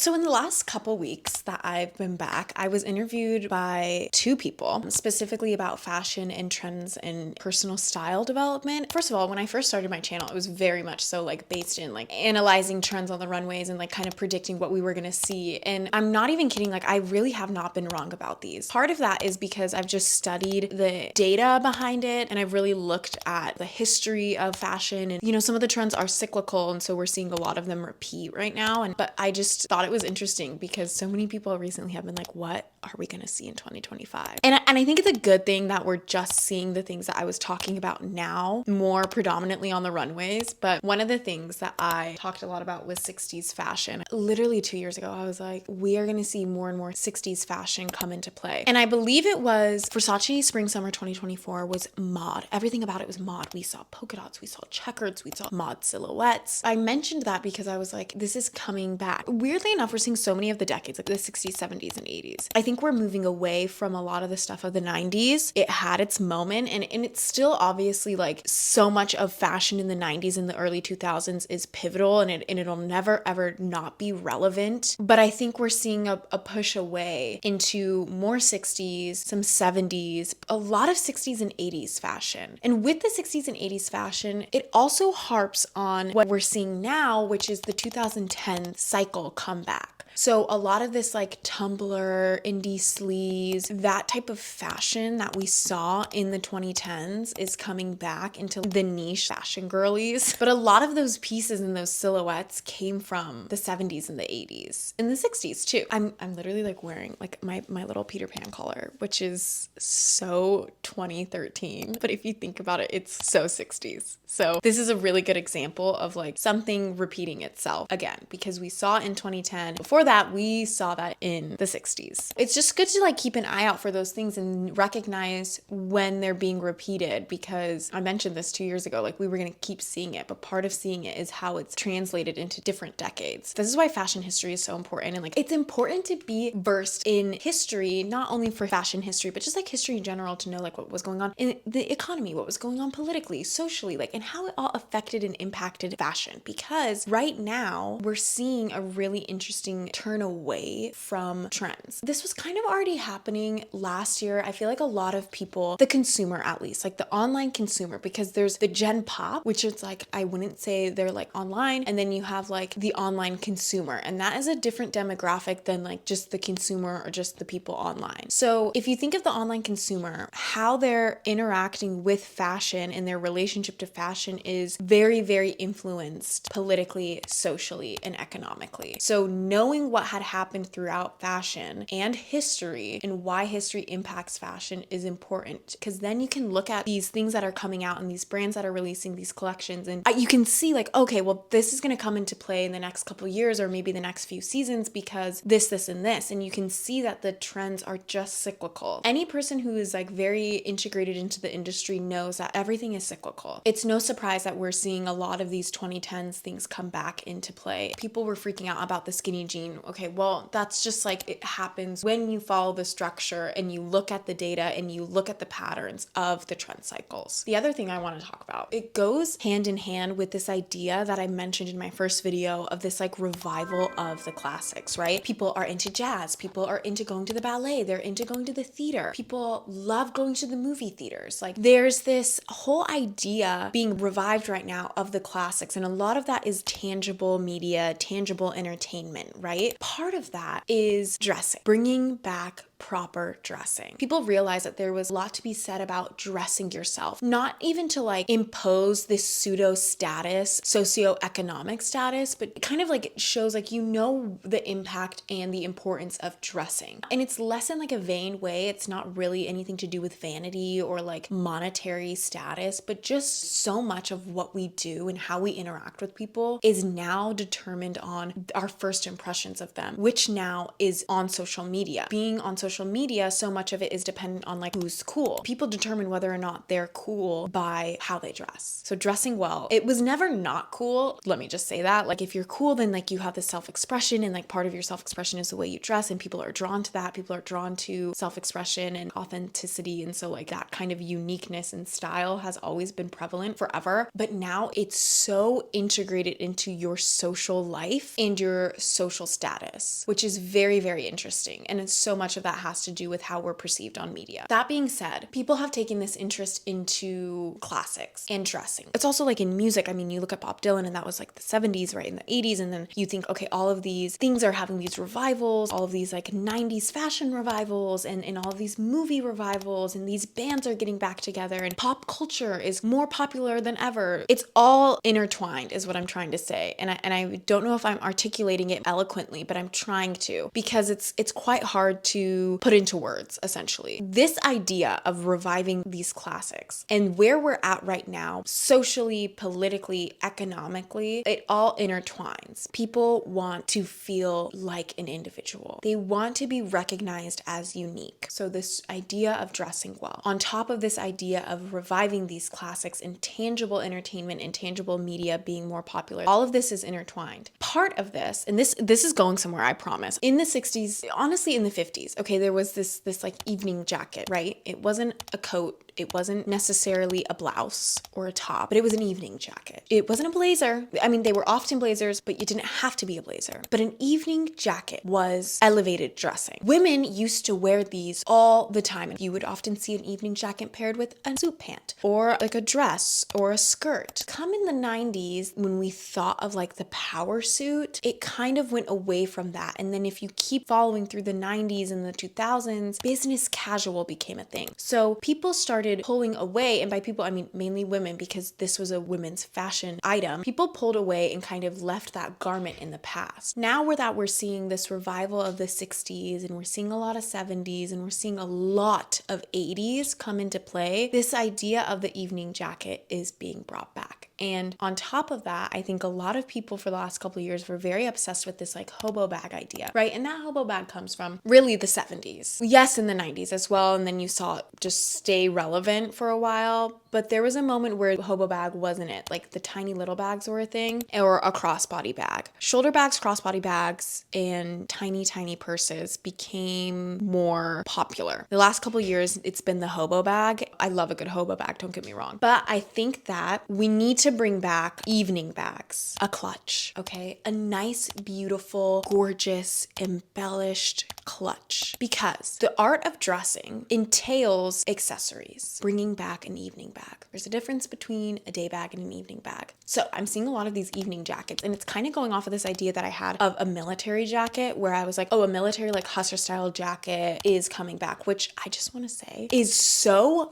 So in the last couple weeks that I've been back, I was interviewed by two people specifically about fashion and trends and personal style development. First of all, when I first started my channel, it was very much so like based in like analyzing trends on the runways and like kind of predicting what we were going to see. And I'm not even kidding, like I really have not been wrong about these. Part of that is because I've just studied the data behind it and I've really looked at the history of fashion, and some of the trends are cyclical, and so we're seeing a lot of them repeat right now. But I just thought it was interesting because so many people recently have been like, what are we going to see in 2025? And I think it's a good thing that we're just seeing the things that I was talking about now more predominantly on the runways. But one of the things that I talked a lot about was 60s fashion. Literally 2 years ago, I was like, we are going to see more and more 60s fashion come into play. And I believe it was Versace Spring Summer 2024 was mod. Everything about it was mod. We saw polka dots, we saw checkers, we saw mod silhouettes. I mentioned that because I was like, this is coming back. Weirdly enough, we're seeing so many of the decades, like the 60s, 70s, and 80s. I think we're moving away from a lot of the stuff of the 90s. It had its moment, and it's still obviously like so much of fashion in the 90s and the early 2000s is pivotal, and it'll never ever not be relevant. But I think we're seeing a push away into more 60s, some 70s, a lot of 60s and 80s fashion. And with the 60s and 80s fashion, it also harps on what we're seeing now, which is the 2010 cycle comeback. So a lot of this like Tumblr, indie sleaze, that type of fashion that we saw in the 2010s is coming back into the niche fashion girlies. But a lot of those pieces and those silhouettes came from the 70s and the 80s and the 60s too. I'm literally like wearing like my little Peter Pan collar, which is so 2013. But if you think about it, it's so 60s. So this is a really good example of like something repeating itself again, because we saw in 2010, before that we saw that in the 60s. It's just good to like keep an eye out for those things and recognize when they're being repeated, because I mentioned this 2 years ago, like we were going to keep seeing it, but part of seeing it is how it's translated into different decades. This is why fashion history is so important, and like it's important to be versed in history, not only for fashion history, but just like history in general, to know like what was going on in the economy, what was going on politically, socially, like, and how it all affected and impacted fashion. Because right now we're seeing a really interesting turn away from trends. This was kind of already happening last year. I feel like a lot of people, the consumer at least, like the online consumer, because there's the Gen Pop, which is like, I wouldn't say they're like online, and then you have like the online consumer, and that is a different demographic than like just the consumer or just the people online. So if you think of the online consumer, how they're interacting with fashion and their relationship to fashion is very, very influenced politically, socially, and economically. So knowing what had happened throughout fashion and history and why history impacts fashion is important, because then you can look at these things that are coming out and these brands that are releasing these collections, and you can see like, okay, well, this is going to come into play in the next couple years or maybe the next few seasons because this, and this. And you can see that the trends are just cyclical. Any person who is like very integrated into the industry knows that everything is cyclical. It's no surprise that we're seeing a lot of these 2010s things come back into play. People were freaking out about the skinny jean. Okay, well, that's just like, it happens when you follow the structure and you look at the data and you look at the patterns of the trend cycles. The other thing I want to talk about, it goes hand in hand with this idea that I mentioned in my first video of this like revival of the classics, right? People are into jazz. People are into going to the ballet. They're into going to the theater. People love going to the movie theaters. Like there's this whole idea being revived right now of the classics. And a lot of that is tangible media, tangible entertainment, right? Part of that is dressing, bringing back proper dressing. People realize that there was a lot to be said about dressing yourself, not even to like impose this pseudo status, socioeconomic status, but kind of like it shows like the impact and the importance of dressing. And it's less in like a vain way. It's not really anything to do with vanity or like monetary status, but just so much of what we do and how we interact with people is now determined on our first impressions of them, which now is on social media. Being on social media, so much of it is dependent on like who's cool. People determine whether or not they're cool by how they dress. So dressing well, it was never not cool. Let me just say that. Like if you're cool, then like you have this self-expression, and like part of your self-expression is the way you dress, and people are drawn to that. People are drawn to self-expression and authenticity. And so like that kind of uniqueness and style has always been prevalent forever. But now it's so integrated into your social life and your social status, which is very, very interesting. And it's so much of that has to do with how we're perceived on media. That being said, people have taken this interest into classics and dressing. It's also like in music. I mean, you look at Bob Dylan and that was like the 70s, right? In the 80s. And then you think, okay, all of these things are having these revivals, all of these like 90s fashion revivals and all of these movie revivals, and these bands are getting back together and pop culture is more popular than ever. It's all intertwined is what I'm trying to say. And I don't know if I'm articulating it eloquently, but I'm trying to, because it's quite hard to put into words, essentially. This idea of reviving these classics and where we're at right now, socially, politically, economically, it all intertwines. People want to feel like an individual. They want to be recognized as unique. So this idea of dressing well, on top of this idea of reviving these classics and tangible entertainment and tangible media being more popular, all of this is intertwined. Part of this, and this is going somewhere, I promise. In the 60s, honestly in the 50s, okay, there was this like evening jacket, right? It wasn't a coat. It wasn't necessarily a blouse or a top, but it was an evening jacket. It wasn't a blazer. I mean, they were often blazers, but you didn't have to be a blazer. But an evening jacket was elevated dressing. Women used to wear these all the time. You would often see an evening jacket paired with a suit pant or like a dress or a skirt. Come in the 90s, when we thought of like the power suit, it kind of went away from that. And then if you keep following through the 90s and the 2000s, business casual became a thing. So people started pulling away, and by people I mean mainly women, because this was a women's fashion item. People pulled away and kind of left that garment in the past. Now we're seeing this revival of the 60s, and we're seeing a lot of 70s, and we're seeing a lot of 80s come into play. This idea of the evening jacket is being brought back. And on top of that, I think a lot of people for the last couple of years were very obsessed with this like hobo bag idea, right? And that hobo bag comes from really the 70s. Yes, in the 90s as well. And then you saw it just stay relevant for a while. But there was a moment where hobo bag wasn't it. Like the tiny little bags were a thing, or a crossbody bag. Shoulder bags, crossbody bags, and tiny, tiny purses became more popular. The last couple of years, it's been the hobo bag. I love a good hobo bag, don't get me wrong. But I think that we need to bring back evening bags, a clutch, okay? A nice, beautiful, gorgeous, embellished clutch. Because the art of dressing entails accessories, bringing back an evening bag. There's a difference between a day bag and an evening bag. So I'm seeing a lot of these evening jackets, and it's kind of going off of this idea that I had of a military jacket, where I was like, oh, a military like Hussar style jacket is coming back, which I just want to say is so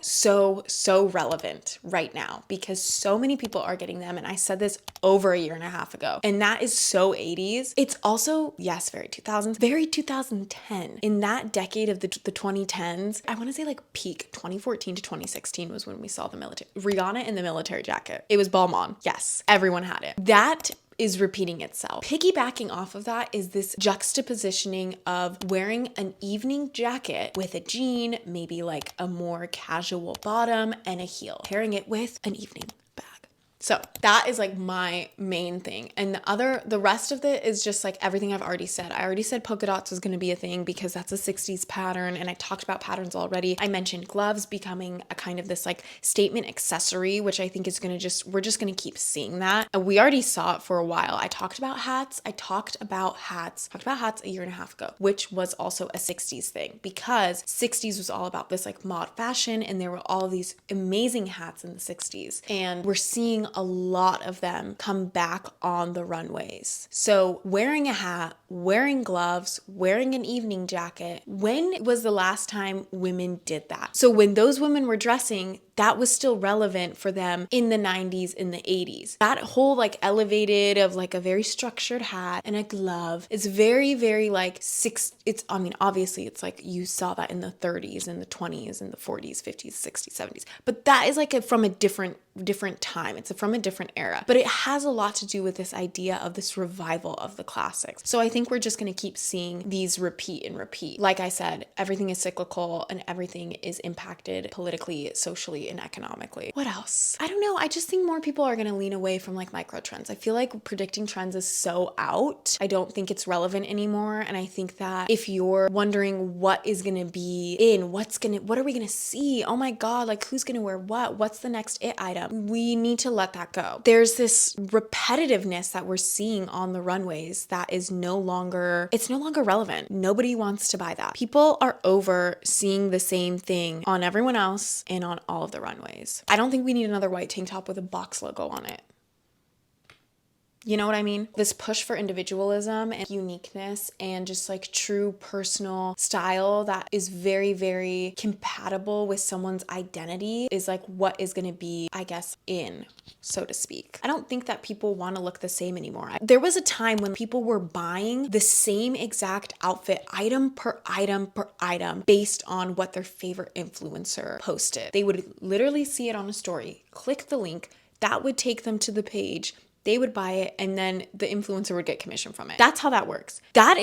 relevant right now, because so many people are getting them. And I said this over a year and a half ago, and that is so 80s. It's also, yes, very 2000s, very 2010. In that decade of the 2010s, I want to say like peak 2014 to 2016 was when we saw the military. Rihanna in the military jacket. It was Balmain. Yes, everyone had it. That is repeating itself. Piggybacking off of that is this juxtapositioning of wearing an evening jacket with a jean, maybe like a more casual bottom and a heel, pairing it with an evening bag. So that is like my main thing. And the rest of it is just like everything I've already said. I already said polka dots was going to be a thing because that's a 60s pattern. And I talked about patterns already. I mentioned gloves becoming a kind of this like statement accessory, which I think is going to we're just going to keep seeing that. And we already saw it for a while. I talked about hats a year and a half ago, which was also a 60s thing, because 60s was all about this like mod fashion. And there were all these amazing hats in the 60s. And we're seeing a lot of them come back on the runways. So wearing a hat, wearing gloves, wearing an evening jacket, when was the last time women did that? So when those women were dressing, that was still relevant for them in the 90s, in the 80s. That whole like elevated of like a very structured hat and a glove is very, very like obviously it's like you saw that in the 30s and the 20s and the 40s, 50s, 60s, 70s. But that is like from a different time. It's from a different era. But it has a lot to do with this idea of this revival of the classics. So I think we're just going to keep seeing these repeat and repeat. Like I said, everything is cyclical and everything is impacted politically, socially, and economically. What else? I don't know. I just think more people are going to lean away from like micro trends. I feel like predicting trends is so out. I don't think it's relevant anymore. And I think that if you're wondering what is going to be in, what are we going to see? Oh my God, like who's going to wear what? What's the next it item? item. We need to let that go. There's this repetitiveness that we're seeing on the runways that is no longer relevant. Nobody wants to buy that. People are over seeing the same thing on everyone else and on all of the runways. I don't think we need another white tank top with a box logo on it. You know what I mean? This push for individualism and uniqueness and just like true personal style that is very, very compatible with someone's identity is like what is going to be, I guess, in, so to speak. I don't think that people want to look the same anymore. There was a time when people were buying the same exact outfit item per item per item based on what their favorite influencer posted. They would literally see it on a story, click the link, that would take them to the page. They would buy it and then the influencer would get commission from it. That's how that works. That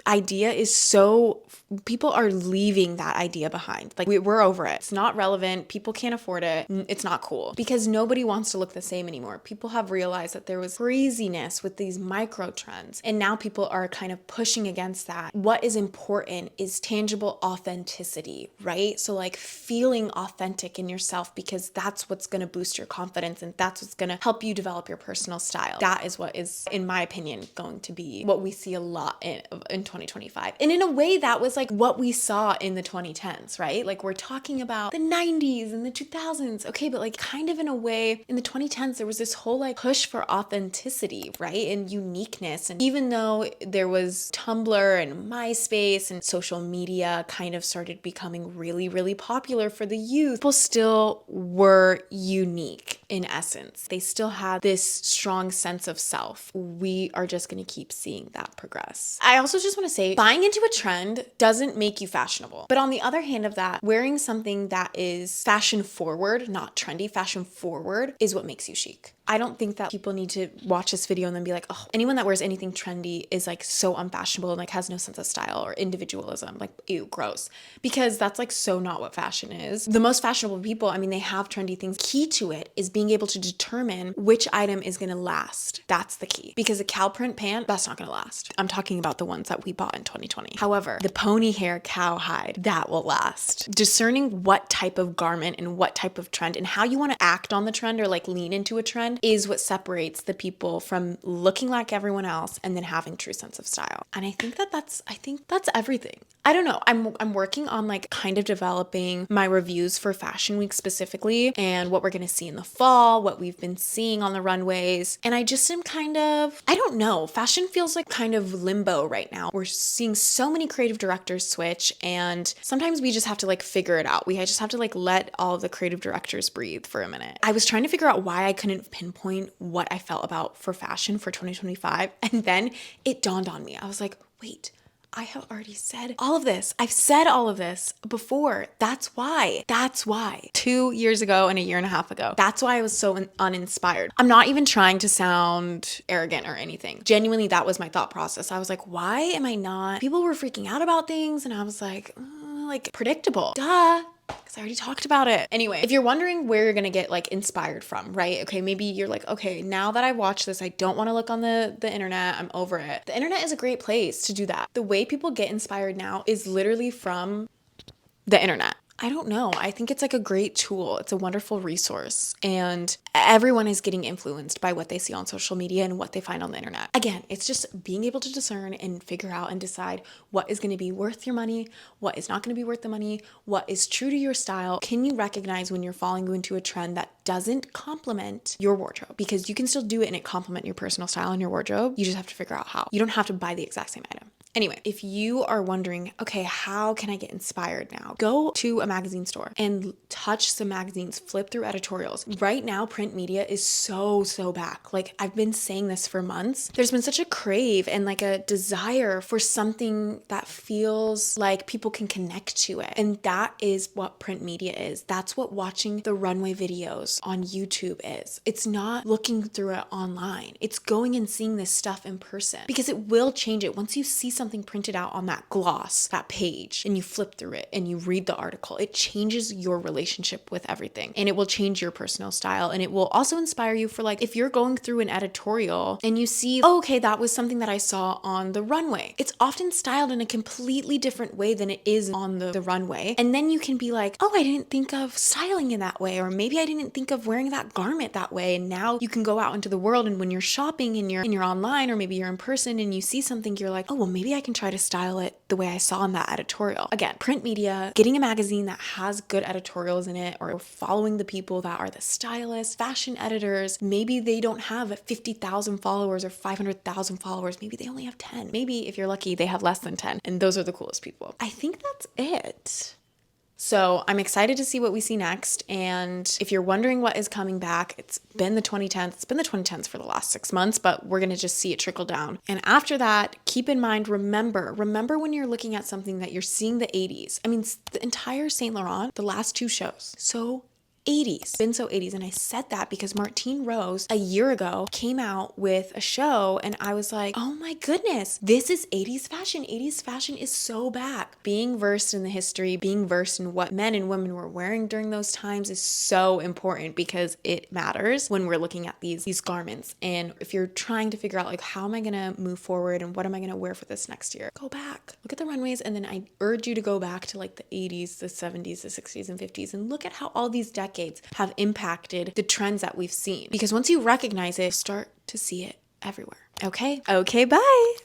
idea is so, people are leaving that idea behind. Like we're over it. It's not relevant. People can't afford it. It's not cool because nobody wants to look the same anymore. People have realized that there was craziness with these micro trends and now people are kind of pushing against that. What is important is tangible authenticity, right? So like feeling authentic in yourself because that's what's going to boost your confidence and that's what's going to help you develop your personal style. That is what is, in my opinion, going to be what we see a lot in 2025. And in a way that was like what we saw in the 2010s, right? Like we're talking about the 90s and the 2000s. Okay, but like kind of in a way in the 2010s, there was this whole like push for authenticity, right? And uniqueness. And even though there was Tumblr and MySpace and social media kind of started becoming really, really popular for the youth, people still were unique in essence. They still had this strong sense of self. We are just going to keep seeing that progress. I also just want to say buying into a trend doesn't make you fashionable. But on the other hand of that, wearing something that is fashion forward, not trendy, fashion forward is what makes you chic. I don't think that people need to watch this video and then be like, oh, anyone that wears anything trendy is like so unfashionable and like has no sense of style or individualism. Like, ew, gross. Because that's like so not what fashion is. The most fashionable people, I mean, they have trendy things. Key to it is being able to determine which item is going to last. That's the key. Because a cow print pant, that's not going to last. I'm talking about the ones that we bought in 2020. However, the pony hair cowhide, that will last. Discerning what type of garment and what type of trend and how you want to act on the trend or like lean into a trend is what separates the people from looking like everyone else and then having true sense of style. And I think that's everything. I don't know. I'm working on like kind of developing my reviews for Fashion Week specifically and what we're going to see in the fall, what we've been seeing on the runways. And I just am kind of, I don't know. Fashion feels like kind of limbo right now. We're seeing so many creative directors switch and sometimes we just have to like figure it out. We just have to like let all of the creative directors breathe for a minute. I was trying to figure out why I couldn't pinpoint what I felt about for fashion for 2025. And then it dawned on me. I was like, wait, I have already said all of this. I've said all of this before. That's why. 2 years ago and a year and a half ago. That's why I was so uninspired. I'm not even trying to sound arrogant or anything. Genuinely, that was my thought process. I was like, why am I not? People were freaking out about things and I was like predictable. Duh. Because I already talked about it. Anyway, if you're wondering where you're going to get like inspired from, right? Okay, maybe you're like, okay, now that I've watched this, I don't want to look on the internet. I'm over it. The internet is a great place to do that. The way people get inspired now is literally from the internet. I don't know. I think it's like a great tool. It's a wonderful resource. And everyone is getting influenced by what they see on social media and what they find on the internet. Again, it's just being able to discern and figure out and decide what is going to be worth your money, what is not going to be worth the money, what is true to your style. Can you recognize when you're falling into a trend that doesn't complement your wardrobe? Because you can still do it and it complement your personal style and your wardrobe. You just have to figure out how. You don't have to buy the exact same item. Anyway, if you are wondering, okay, how can I get inspired now? Go to a magazine store and touch some magazines, flip through editorials. Right now, print media is so back. Like I've been saying this for months. There's been such a crave and like a desire for something that feels like people can connect to it. And that is what print media is. That's what watching the runway videos on YouTube is. It's not looking through it online. It's going and seeing this stuff in person because it will change it. Once you see something something printed out on that gloss, that page, and you flip through it and you read the article, it changes your relationship with everything, and it will change your personal style. And it will also inspire you for, like, if you're going through an editorial and you see, oh, okay, that was something that I saw on the runway. It's often styled in a completely different way than it is on the runway. And then you can be like, oh, I didn't think of styling in that way, or maybe I didn't think of wearing that garment that way. And now you can go out into the world, and when you're shopping and you're online, or maybe you're in person and you see something, you're like, oh, well, maybe I can try to style it the way I saw in that editorial. Again, print media, getting a magazine that has good editorials in it, or following the people that are the stylists, fashion editors. Maybe they don't have 50,000 followers or 500,000 followers. Maybe they only have 10. Maybe if you're lucky, they have less than 10. And those are the coolest people. I think that's it. So I'm excited to see what we see next. And if you're wondering what is coming back, it's been the 2010s. It's been the 2010s for the last 6 months, but we're going to just see it trickle down. And after that, keep in mind, remember when you're looking at something that you're seeing the 80s. I mean, the entire Saint Laurent, the last 2 shows, so 80s, been so 80s. And I said that because Martine Rose a year ago came out with a show, and I was like, oh my goodness, this is 80s fashion. 80s fashion is so back. Being versed in the history, being versed in what men and women were wearing during those times is so important, because it matters when we're looking at these garments. And if you're trying to figure out, like, how am I gonna move forward and what am I gonna wear for this next year, go back, look at the runways, and then I urge you to go back to, like, the 80s, the 70s, the 60s and 50s, and look at how all these decades have impacted the trends that we've seen. Because once you recognize it, start to see it everywhere. Okay, bye.